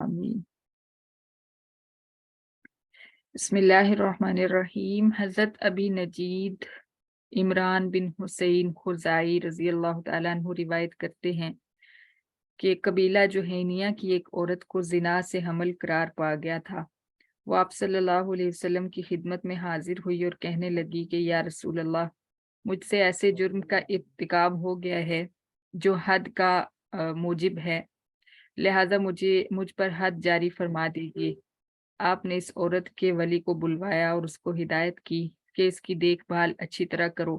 آمین۔ بسم اللہ الرحمن الرحیم۔ حضرت ابی نجید عمران بن حسین خزائی رضی اللہ تعالیٰ عنہ روایت کرتے ہیں کہ قبیلہ جوہینیہ کی ایک عورت کو زنا سے حمل قرار پا گیا تھا۔ وہ آپ صلی اللہ علیہ وسلم کی خدمت میں حاضر ہوئی اور کہنے لگی کہ یا رسول اللہ، مجھ سے ایسے جرم کا ارتکاب ہو گیا ہے جو حد کا موجب ہے، لہذا مجھ پر حد جاری فرما دیجیے۔ آپ نے اس عورت کے ولی کو بلوایا اور اس کو ہدایت کی کہ اس کی دیکھ بھال اچھی طرح کرو،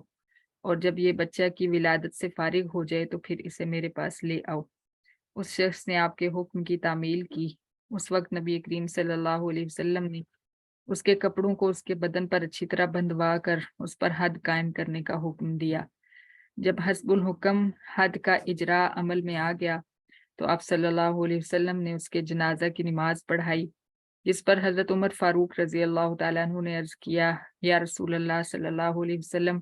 اور جب یہ بچہ کی ولادت سے فارغ ہو جائے تو پھر اسے میرے پاس لے آؤ۔ اس شخص نے آپ کے حکم کی تعمیل کی۔ اس وقت نبی کریم صلی اللہ علیہ وسلم نے اس کے کپڑوں کو اس کے بدن پر اچھی طرح بندھوا کر اس پر حد قائم کرنے کا حکم دیا۔ جب حسب الحکم حد کا اجراء عمل میں آ گیا تو آپ صلی اللہ علیہ وسلم نے اس کے جنازہ کی نماز پڑھائی، جس پر حضرت عمر فاروق رضی اللہ تعالیٰ عنہ نے عرض کیا، یا رسول اللہ صلی اللہ علیہ وسلم،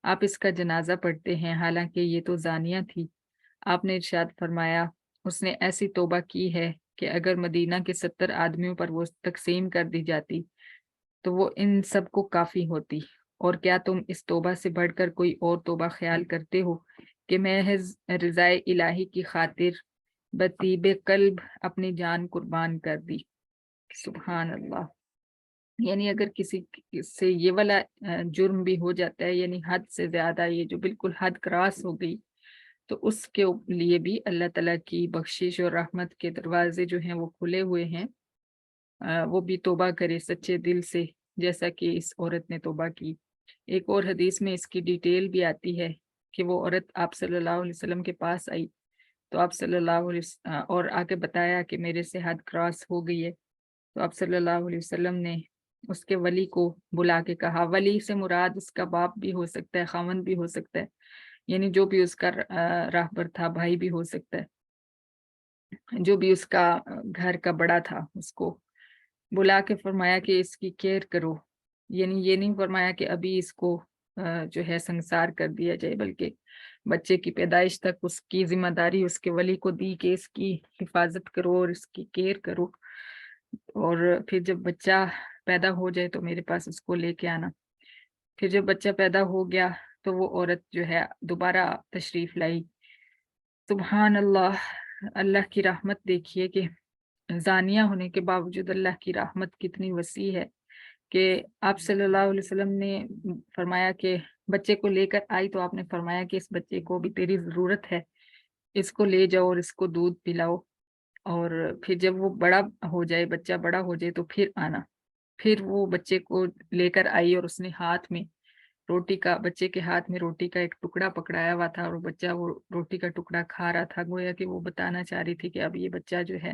آپ اس کا جنازہ پڑھتے ہیں حالانکہ یہ تو زانیہ تھی۔ آپ نے ارشاد فرمایا، اس نے ایسی توبہ کی ہے کہ اگر مدینہ کے 70 آدمیوں پر وہ تقسیم کر دی جاتی تو وہ ان سب کو کافی ہوتی، اور کیا تم اس توبہ سے بڑھ کر کوئی اور توبہ خیال کرتے ہو کہ محض رضائے الہی کی خاطر بطیب قلب اپنی جان قربان کر دی؟ سبحان اللہ۔ یعنی اگر کسی سے یہ والا جرم بھی ہو جاتا ہے، یعنی حد سے زیادہ، یہ جو بالکل حد کراس ہو گئی، تو اس کے لیے بھی اللہ تعالیٰ کی بخشش اور رحمت کے دروازے جو ہیں وہ کھلے ہوئے ہیں۔ وہ بھی توبہ کرے سچے دل سے، جیسا کہ اس عورت نے توبہ کی۔ ایک اور حدیث میں اس کی ڈیٹیل بھی آتی ہے کہ وہ عورت آپ صلی اللہ علیہ وسلم کے پاس آئی تو آپ صلی اللہ علیہ اور آگے بتایا کہ میرے سے حد کراس ہو گئی ہے، تو آپ صلی اللہ علیہ وسلم نے اس کے ولی کو بلا کے کہا، ولی سے مراد اس کا باپ بھی ہو سکتا ہے، خاوند بھی ہو سکتا ہے، یعنی جو بھی اس کا راہبر تھا، بھائی بھی ہو سکتا ہے، جو بھی اس کا گھر کا بڑا تھا، اس کو بلا کے فرمایا کہ اس کی کیئر کرو۔ یعنی یہ نہیں فرمایا کہ ابھی اس کو جو ہے سنسار کر دیا جائے، بلکہ بچے کی پیدائش تک اس کی ذمہ داری اس کے ولی کو دی کہ اس کی حفاظت کرو اور اس کی کیئر کرو، اور پھر جب بچہ پیدا ہو جائے تو میرے پاس اس کو لے کے آنا۔ پھر جب بچہ پیدا ہو گیا تو وہ عورت جو ہے دوبارہ تشریف لائی۔ سبحان اللہ، اللہ کی رحمت دیکھیے کہ زانیہ ہونے کے باوجود اللہ کی رحمت کتنی وسیع ہے کہ آپ صلی اللہ علیہ وسلم نے فرمایا کہ بچے کو لے کر آئی تو آپ نے فرمایا کہ اس بچے کو بھی تیری ضرورت ہے، اس کو لے جاؤ اور اس کو دودھ پلاؤ، اور پھر جب وہ بڑا ہو جائے، بچہ بڑا ہو جائے تو پھر آنا۔ پھر وہ بچے کو لے کر آئی اور اس نے ہاتھ میں بچے کے ہاتھ میں روٹی کا ایک ٹکڑا پکڑایا ہوا تھا، اور بچہ وہ روٹی کا ٹکڑا کھا رہا تھا، گویا کہ وہ بتانا چاہ رہی تھی کہ اب یہ بچہ جو ہے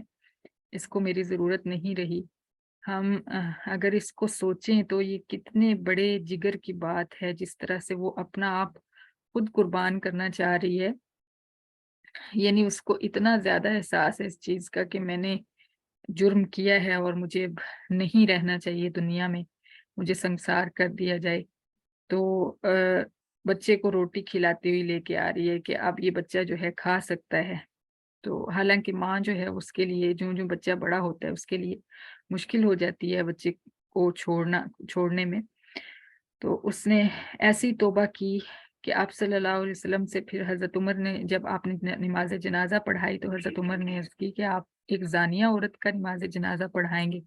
اس کو میری ضرورت نہیں رہی۔ ہم اگر اس کو سوچیں تو یہ کتنے بڑے جگر کی بات ہے، جس طرح سے وہ اپنا آپ خود قربان کرنا چاہ رہی ہے۔ یعنی اس کو اتنا زیادہ احساس ہے اس چیز کا کہ میں نے جرم کیا ہے اور مجھے اب نہیں رہنا چاہیے دنیا میں، مجھے سنسار کر دیا جائے۔ تو بچے کو روٹی کھلاتے ہوئے لے کے آ رہی ہے کہ اب یہ بچہ جو ہے کھا سکتا ہے۔ تو حالانکہ ماں جو ہے اس کے لیے جو بچہ بڑا ہوتا ہے اس کے لیے مشکل ہو جاتی ہے بچے کو چھوڑنے میں، تو اس نے ایسی توبہ کی کہ آپ صلی اللہ علیہ وسلم سے پھر حضرت عمر نے، جب آپ نے نماز جنازہ پڑھائی تو حضرت عمر نے عرض کی کہ آپ ایک زانیہ عورت کا نماز جنازہ پڑھائیں گے؟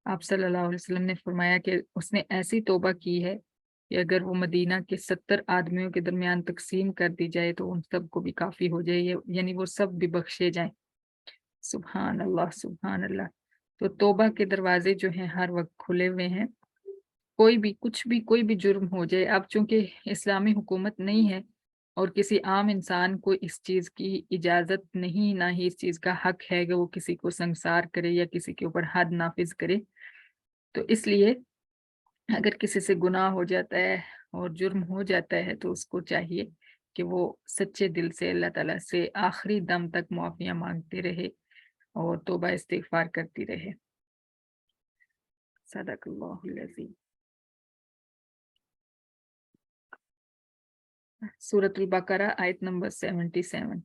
آپ صلی اللہ علیہ وسلم نے فرمایا کہ اس نے ایسی توبہ کی ہے کہ اگر وہ مدینہ کے 70 آدمیوں کے درمیان تقسیم کر دی جائے تو ان سب کو بھی کافی ہو جائے، یعنی وہ سب بھی بخشے جائیں۔ سبحان اللہ، سبحان اللہ۔ تو توبہ کے دروازے جو ہیں ہر وقت کھلے ہوئے ہیں، کوئی بھی جرم ہو جائے۔ اب چونکہ اسلامی حکومت نہیں ہے اور کسی عام انسان کو اس چیز کی اجازت نہیں، نہ ہی اس چیز کا حق ہے کہ وہ کسی کو سنسار کرے یا کسی کے اوپر حد نافذ کرے، تو اس لیے اگر کسی سے گناہ ہو جاتا ہے اور جرم ہو جاتا ہے تو اس کو چاہیے کہ وہ سچے دل سے اللہ تعالیٰ سے آخری دم تک معافیاں مانگتے رہے اور توبہ استغفار کرتی رہے۔ صدق اللہ العظیم۔ سورۃ البقرہ آیت نمبر 77۔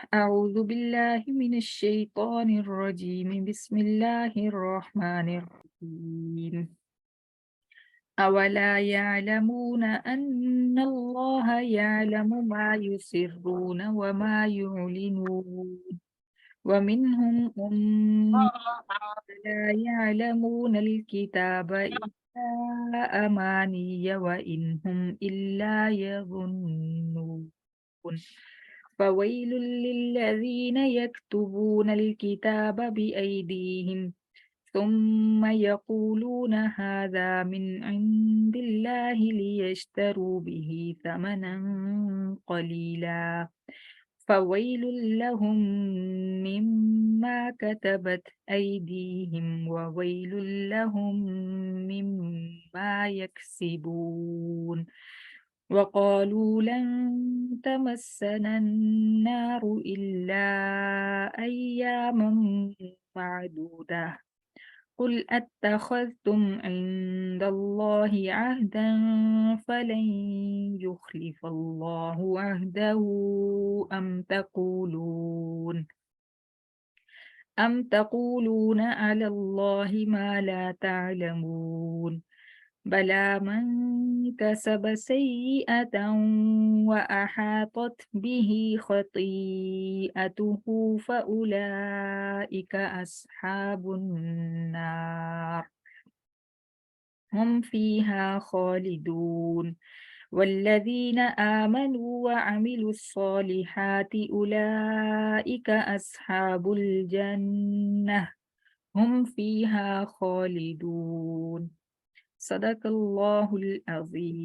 أعوذ بالله من الشيطان الرجيم بسم الله الرحمن الرحيم أولا يعلمون أن الله يعلم ما يسرون وما يعلنون ومنهم أمي لا يعلمون الكتاب إلا أماني وإن هم إلا يظنون فويل للذين يكتبون الكتاب بأيديهم ثم يقولون هذا من عند الله ليشتروا به ثمنا قليلا فويل لهم مما كتبت أيديهم وويل لهم مما يكسبون وقالوا لن تمسنا النار إلا أياما معدودة قل أتخذتم عند الله عهدا فلن يخلف الله عهده أم تقولون على الله ما لا تعلمون بلى من كسب سيئة وأحاطت به خطيئته فأولئك أصحاب النار هم فيها خالدون والذين آمنوا وعملوا الصالحات أولئك أصحاب الجنة هم فيها خالدون صدق الله العظيم